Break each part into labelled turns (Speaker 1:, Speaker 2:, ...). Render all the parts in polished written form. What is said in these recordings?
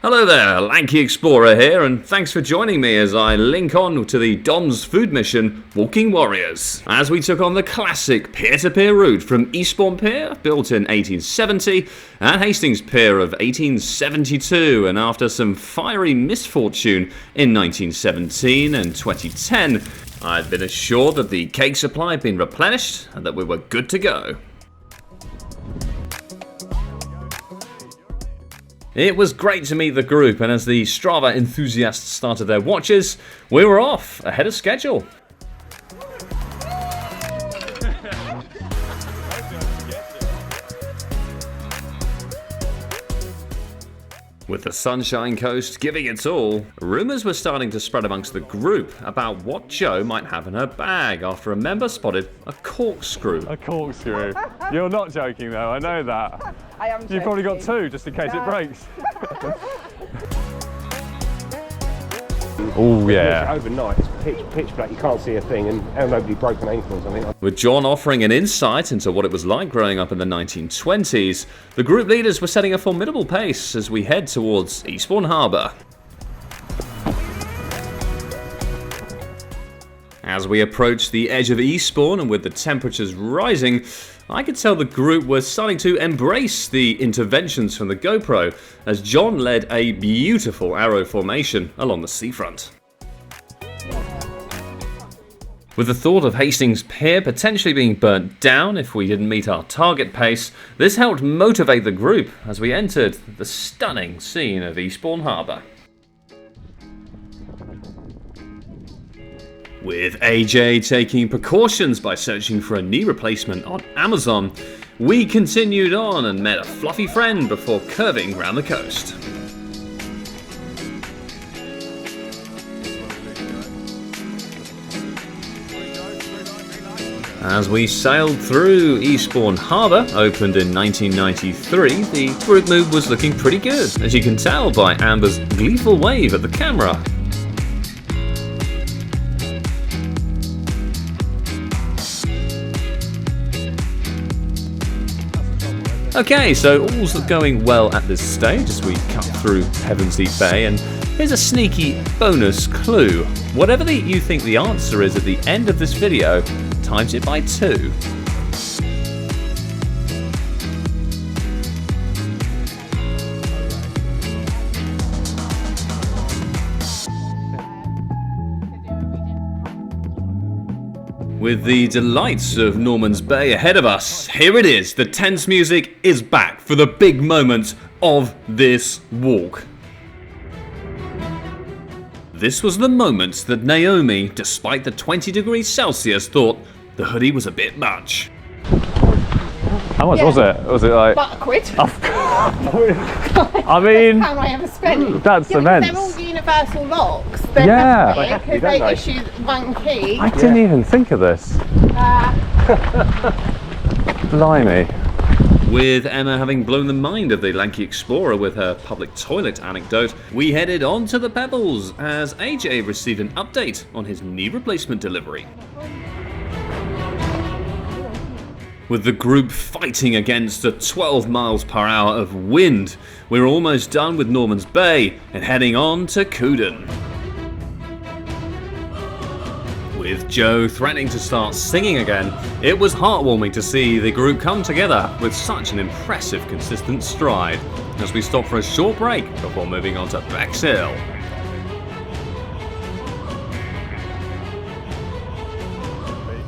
Speaker 1: Hello there, Lanky Explorer here, and thanks for joining me as I link on to the Don's food mission, Walking Warriors, as we took on the classic peer-to-peer route from Eastbourne Pier, built in 1870, and Hastings Pier of 1872, and after some fiery misfortune in 1917 and 2010, I'd been assured that the cake supply had been replenished and that we were good to go. It was great to meet the group, and as the Strava enthusiasts started their watches, we were off ahead of schedule. With the Sunshine Coast giving its all, rumours were starting to spread amongst the group about what Jo might have in her bag after a member spotted a corkscrew.
Speaker 2: A corkscrew? You're not joking though, I know that.
Speaker 3: I am joking.
Speaker 2: You've probably got two just in case it breaks. Oh yeah.
Speaker 4: Overnight, it's pitch black, you can't see a thing, and nobody broke an ankle or something.
Speaker 1: With John offering an insight into what it was like growing up in the 1920s, the group leaders were setting a formidable pace as we head towards Eastbourne Harbour. As we approached the edge of Eastbourne and with the temperatures rising, I could tell the group was starting to embrace the interventions from the GoPro as John led a beautiful arrow formation along the seafront. With the thought of Hastings Pier potentially being burnt down if we didn't meet our target pace, this helped motivate the group as we entered the stunning scene of Eastbourne Harbour. With AJ taking precautions by searching for a knee replacement on Amazon, we continued on and met a fluffy friend before curving round the coast. As we sailed through Eastbourne Harbour, opened in 1993, the group mood was looking pretty good, as you can tell by Amber's gleeful wave at the camera. Okay, so all's going well at this stage as we cut through Heavensley Bay, and here's a sneaky bonus clue. Whatever you think the answer is at the end of this video, times it by 2. With the delights of Norman's Bay ahead of us, here it is, the tense music is back for the big moment of this walk. This was the moment that Naomi, despite the 20 degrees Celsius, thought the hoodie was a bit much.
Speaker 2: How much was it? Was it like...
Speaker 3: About £1.
Speaker 2: I mean...
Speaker 3: How I ever spent.
Speaker 2: That's immense.
Speaker 3: They're all universal locks. They're
Speaker 2: Yeah.
Speaker 3: because they issue one key.
Speaker 2: I didn't even think of this. Blimey.
Speaker 1: With Emma having blown the mind of the Lanky Explorer with her public toilet anecdote, we headed on to the Pebbles as AJ received an update on his knee replacement delivery. With the group fighting against the 12 miles per hour of wind, we're almost done with Norman's Bay and heading on to Couden. With Jo threatening to start singing again, it was heartwarming to see the group come together with such an impressive consistent stride as we stopped for a short break before moving on to Bexhill.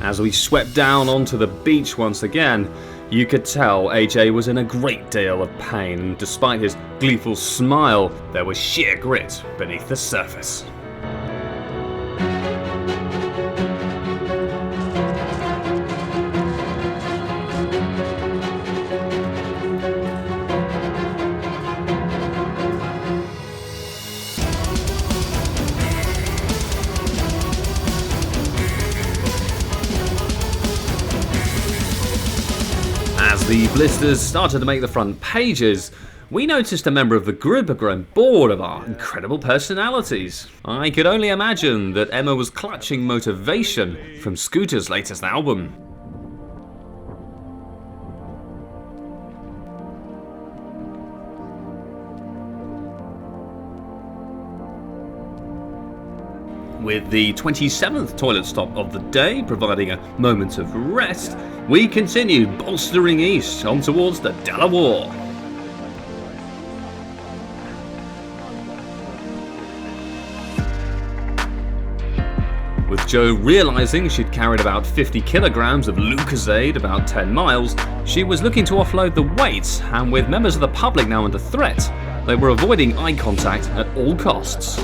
Speaker 1: As we swept down onto the beach once again, you could tell AJ was in a great deal of pain, and despite his gleeful smile, there was sheer grit beneath the surface. As the blisters started to make the front pages, we noticed a member of the group had grown bored of our incredible personalities. I could only imagine that Emma was clutching motivation from Scooter's latest album. With the 27th toilet stop of the day providing a moment of rest, we continued bolstering east on towards the Delaware. With Jo realising she'd carried about 50 kilograms of Lucozade about 10 miles, she was looking to offload the weight, and with members of the public now under threat, they were avoiding eye contact at all costs.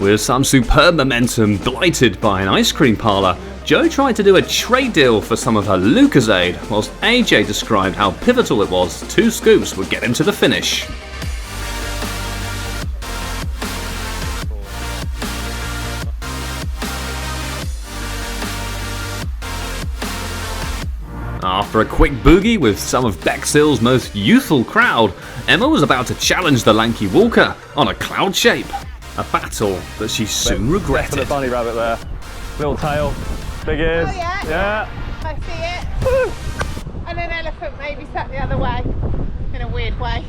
Speaker 1: With some superb momentum blighted by an ice cream parlour, Jo tried to do a trade deal for some of her Lucozade, whilst AJ described how pivotal it was 2 scoops would get him to the finish. After a quick boogie with some of Bexhill's most youthful crowd, Emma was about to challenge the lanky walker on a cloud shape. A battle that she soon regretted.
Speaker 2: Definite bunny rabbit there. Little tail, big ears.
Speaker 3: Oh yeah?
Speaker 2: Yeah.
Speaker 3: I see it. And an elephant maybe sat the other way, in a weird way.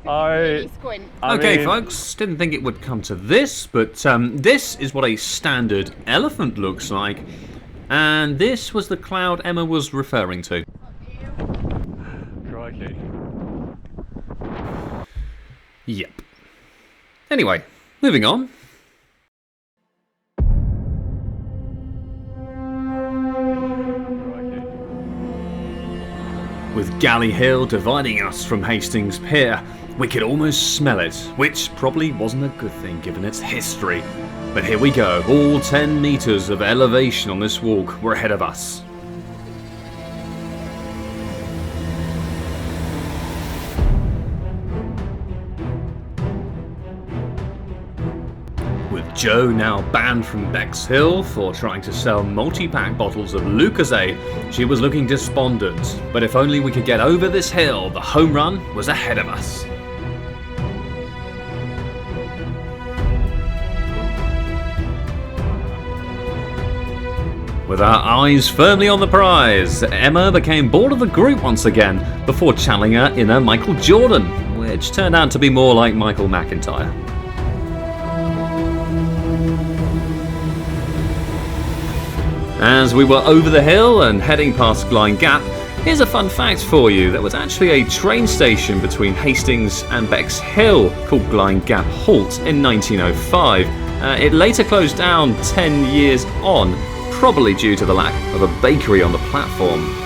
Speaker 3: Really squint.
Speaker 1: Okay, folks, didn't think it would come to this, but this is what a standard elephant looks like. And this was the cloud Emma was referring to.
Speaker 2: Crikey.
Speaker 1: Yep. Anyway, moving on. With Galley Hill dividing us from Hastings Pier, we could almost smell it, which probably wasn't a good thing given its history. But here we go, all 10 metres of elevation on this walk were ahead of us. With Jo now banned from Bexhill for trying to sell multi-pack bottles of Lucozade, she was looking despondent. But if only we could get over this hill, the home run was ahead of us. With our eyes firmly on the prize, Emma became bored of the group once again before channeling her inner Michael Jordan, which turned out to be more like Michael McIntyre. As we were over the hill and heading past Glyn Gap, here's a fun fact for you. There was actually a train station between Hastings and Bexhill called Glyn Gap Halt in 1905. It later closed down 10 years on, probably due to the lack of a bakery on the platform.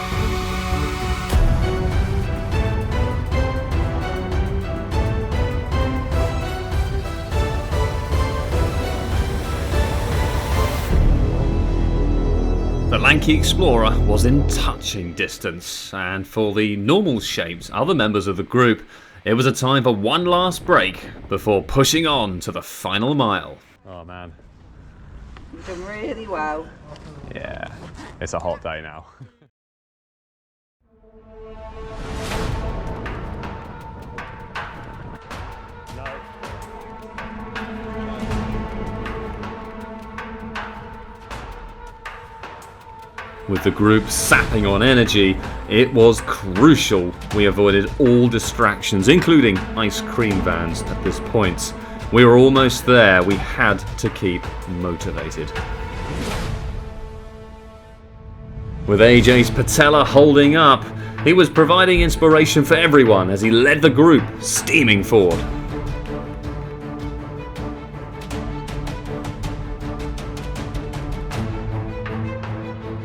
Speaker 1: The Lanky Explorer was in touching distance, and for the normal shaped other members of the group, it was a time for one last break before pushing on to the final mile.
Speaker 2: Oh man.
Speaker 5: You've done really well.
Speaker 2: Yeah, it's a hot day now.
Speaker 1: With the group sapping on energy, it was crucial we avoided all distractions, including ice cream vans at this point. We were almost there, we had to keep motivated. With AJ's patella holding up, he was providing inspiration for everyone as he led the group, steaming forward.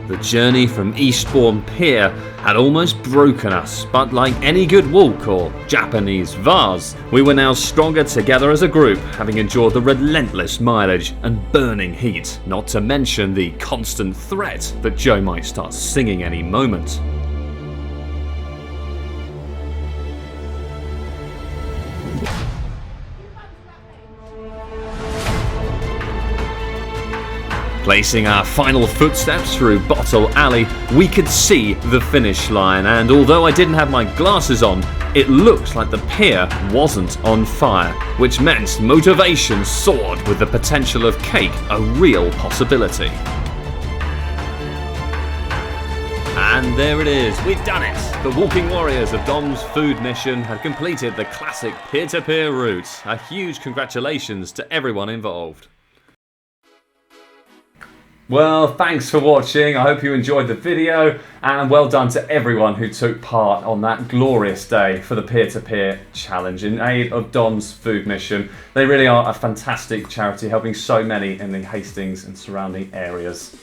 Speaker 1: The journey from Eastbourne Pier had almost broken us, but like any good walk or Japanese vase, we were now stronger together as a group, having endured the relentless mileage and burning heat, not to mention the constant threat that Jo might start singing any moment. Placing our final footsteps through Bottle Alley, we could see the finish line, and although I didn't have my glasses on, it looked like the pier wasn't on fire, which meant motivation soared with the potential of cake a real possibility. And there it is, we've done it! The Walking Warriors of Dom's food mission have completed the classic peer-to-peer route. A huge congratulations to everyone involved. Well, thanks for watching. I hope you enjoyed the video, and well done to everyone who took part on that glorious day for the peer-to-peer challenge in aid of Dom's food mission. They really are a fantastic charity, helping so many in the Hastings and surrounding areas.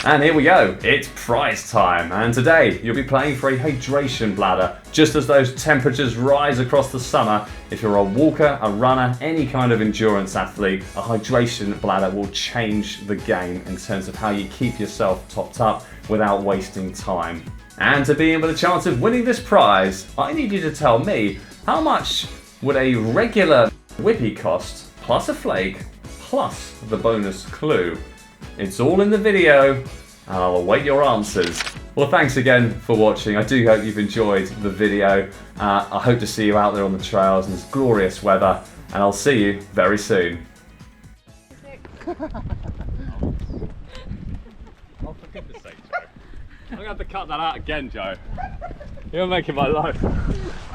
Speaker 1: And here we go, it's prize time, and today you'll be playing for a hydration bladder. Just as those temperatures rise across the summer, if you're a walker, a runner, any kind of endurance athlete, a hydration bladder will change the game in terms of how you keep yourself topped up without wasting time. And to be in with a chance of winning this prize, I need you to tell me how much would a regular whippy cost, plus a flake, plus the bonus clue. It's all in the video, and I'll await your answers. Well, thanks again for watching. I do hope you've enjoyed the video. I hope to see you out there on the trails in this glorious weather, and I'll see you very soon.
Speaker 2: Oh, for goodness sake, Joe. I'm going to have to cut that out again, Joe. You're making my life.